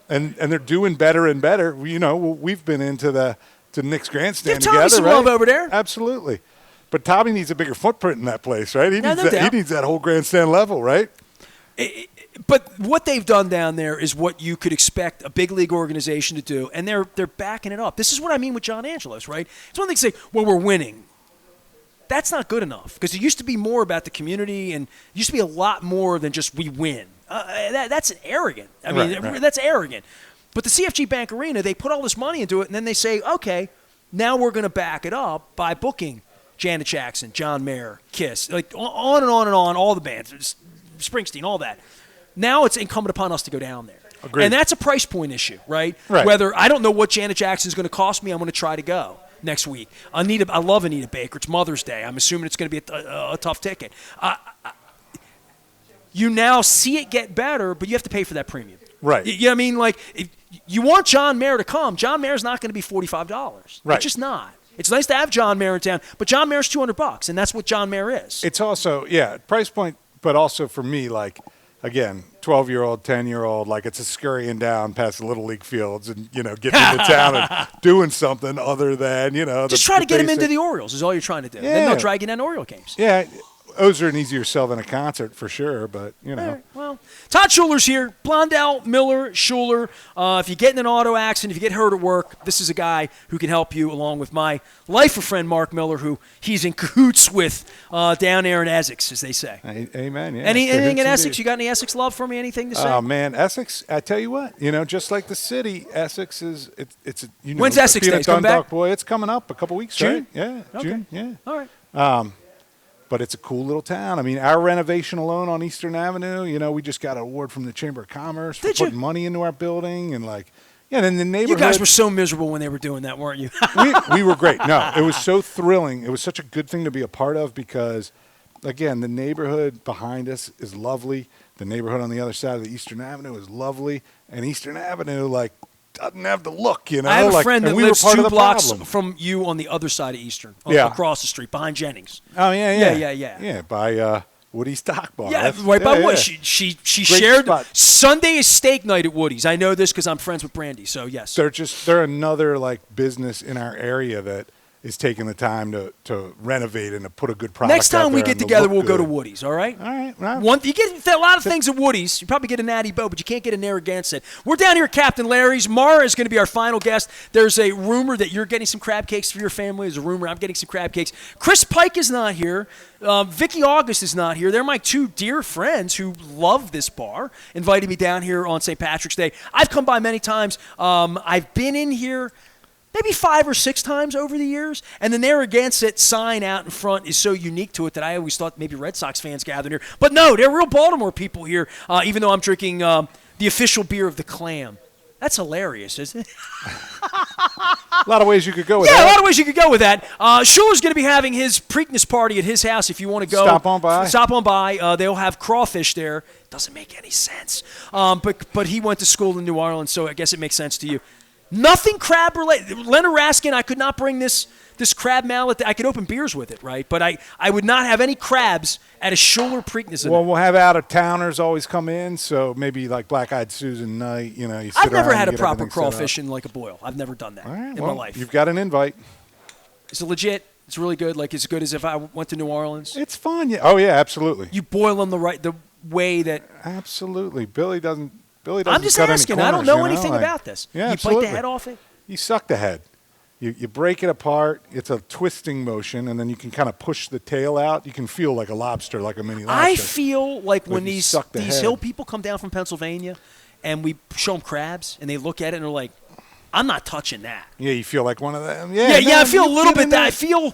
and they're doing better and better. You know, we've been into Nick's Grandstand together, Tommy some love over there. Absolutely. But Tommy needs a bigger footprint in that place, right? He needs that whole grandstand level, right? But what they've done down there is what you could expect a big league organization to do, and they're backing it up. This is what I mean with John Angelos, right? It's one thing to say, well, we're winning. that's not good enough because it used to be more about the community and it used to be a lot more than just we win. That's arrogant. I mean, that's arrogant. But the CFG Bank Arena, they put all this money into it, and then they say, okay, now we're going to back it up by booking Janet Jackson, John Mayer, Kiss, like on and on and on, all the bands, Springsteen, all that. Now it's incumbent upon us to go down there. Agreed. And that's a price point issue, right? Whether I don't know what Janet Jackson is going to cost me, I'm going to try to go next week. I love Anita Baker. It's Mother's Day. I'm assuming it's going to be a tough ticket. You now see it get better, but you have to pay for that premium. Right. You know what I mean? Like, if you want John Mayer to come. John Mayer's not going to be $45. Right. It's just not. It's nice to have John Mayer in town, but John Mayer's $200, and that's what John Mayer is. It's also, price point, but also for me, like, again, 12-year-old, 10-year-old, like it's a scurrying down past the Little League fields and, getting into town and doing something other than, Just try to get him into the Orioles is all you're trying to do. Yeah. Then they'll drag you down to Oriole games. Yeah. Those are an easier sell than a concert for sure, but, Right, well, Todd Schuler's here. Blondell, Miller, Schuler. If you get in an auto accident, if you get hurt at work, this is a guy who can help you, along with my lifer friend, Mark Miller, who he's in cahoots with down there in Essex, as they say. Amen, yeah. Anything in Essex? You got any Essex love for me? Anything to say? Oh, man, Essex, I tell you what, just like the city, Essex is, it's When's Essex Day? Coming back? Boy, it's coming up a couple weeks, June? right? Yeah, okay. June, yeah. All right. But it's a cool little town. I mean, our renovation alone on Eastern Avenue, we just got an award from the Chamber of Commerce for putting money into our building. And, then the neighborhood. You guys were so miserable when they were doing that, weren't you? we were great. No, it was so thrilling. It was such a good thing to be a part of because, again, the neighborhood behind us is lovely. The neighborhood on the other side of the Eastern Avenue is lovely. And Eastern Avenue, doesn't have the look, I have a friend that lives 2 blocks from you on the other side of Eastern, across the street, behind Jennings. Oh, yeah. Yeah, by Woody's Stock Bar. Yeah, right by Woody. She shared Sunday is steak night at Woody's. I know this because I'm friends with Brandy, so yes. They're another, business in our area that is taking the time to renovate and to put a good product Next time we get together, we'll go to Woody's, all right? All right. You get a lot of things at Woody's. You probably get a Natty Bow, but you can't get a Narragansett. We're down here at Captain Larry's. Mara is going to be our final guest. There's a rumor that you're getting some crab cakes for your family. There's a rumor I'm getting some crab cakes. Chris Pike is not here. Vicky August is not here. They're my 2 dear friends who love this bar, invited me down here on St. Patrick's Day. I've come by many times. I've been in here maybe 5 or 6 times over the years. And the Narragansett sign out in front is so unique to it that I always thought maybe Red Sox fans gathered here. But no, they're real Baltimore people here, even though I'm drinking the official beer of the Clam. That's hilarious, isn't it? A lot of ways you could go with that. Yeah, a lot of ways you could go with that. Schuler's going to be having his Preakness party at his house if you want to go. Stop on by. They'll have crawfish there. Doesn't make any sense. But he went to school in New Orleans, so I guess it makes sense to you. Nothing crab related. Leonard Raskin, I could not bring this crab mallet. I could open beers with it, right? But I would not have any crabs at a Schuler Preakness. Well, we'll have out-of-towners always come in, so maybe like Black-Eyed Susan night, you sit I've never around had and a get proper everything set up. crawfish in like a boil. I've never done that in well, my life. You've got an invite. Is it legit? It's really good. Like as good as if I went to New Orleans. It's fun. Yeah. Oh yeah, absolutely. You boil them the way that. Absolutely. Billy doesn't. I'm just cut asking. Any corners, I don't know anything about this. Yeah, you absolutely. bite the head off it. You suck the head. You break it apart. It's a twisting motion, and then you can kind of push the tail out. You can feel like a lobster, like a mini lobster. I feel like when these head. hill people come down from Pennsylvania, and we show them crabs, and they look at it and they're like, "I'm not touching that." Yeah, you feel like one of them. Yeah. I feel a little bit that. I feel.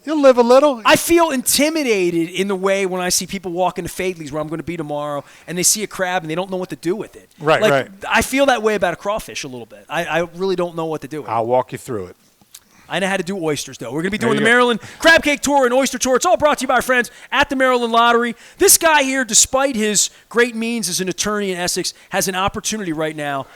You'll live a little. I feel intimidated in the way when I see people walk into Fadley's, where I'm going to be tomorrow, and they see a crab and they don't know what to do with it. Right. I feel that way about a crawfish a little bit. I really don't know what to do with it. I'll walk you through it. I know how to do oysters, though. We're going to be doing the Maryland Crab Cake Tour and Oyster Tour. It's all brought to you by our friends at the Maryland Lottery. This guy here, despite his great means as an attorney in Essex, has an opportunity right now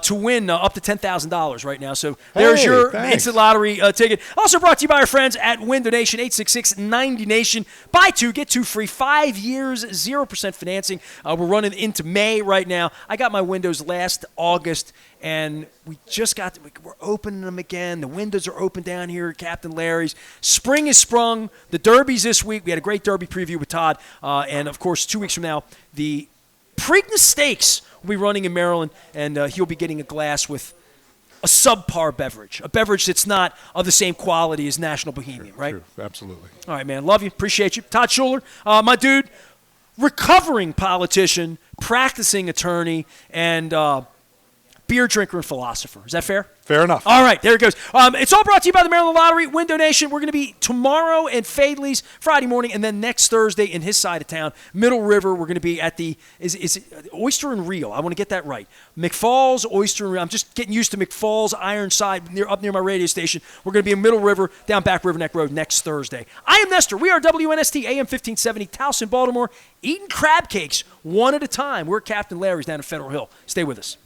to win up to $10,000 right now. So there's your instant lottery ticket. Also brought to you by our friends at Window Nation, 866-90-NATION. Buy 2, get 2 free, 5 years, 0% financing. We're running into May right now. I got my windows last August, and we're opening them again. The windows are open down here at Captain Larry's. Spring is sprung. The Derby's this week. We had a great Derby preview with Todd. And, of course, 2 weeks from now, the Preakness Stakes will be running in Maryland, and he'll be getting a glass with a subpar beverage, a beverage that's not of the same quality as National Bohemian, right? True, absolutely. All right, man. Love you. Appreciate you. Todd Schuler, my dude, recovering politician, practicing attorney, and beer drinker and philosopher. Is that fair? Fair enough. All right, there it goes. It's all brought to you by the Maryland Lottery, Win Donation. We're going to be tomorrow in Fadley's Friday morning, and then next Thursday in his side of town, Middle River. We're going to be at the is it Oyster and Reel. I want to get that right. McFalls Oyster and Reel. I'm just getting used to McFalls Ironside up near my radio station. We're going to be in Middle River down back River Neck Road next Thursday. I am Nestor. We are WNST AM 1570 Towson, Baltimore, eating crab cakes one at a time. We're at Captain Larry's down in Federal Hill. Stay with us.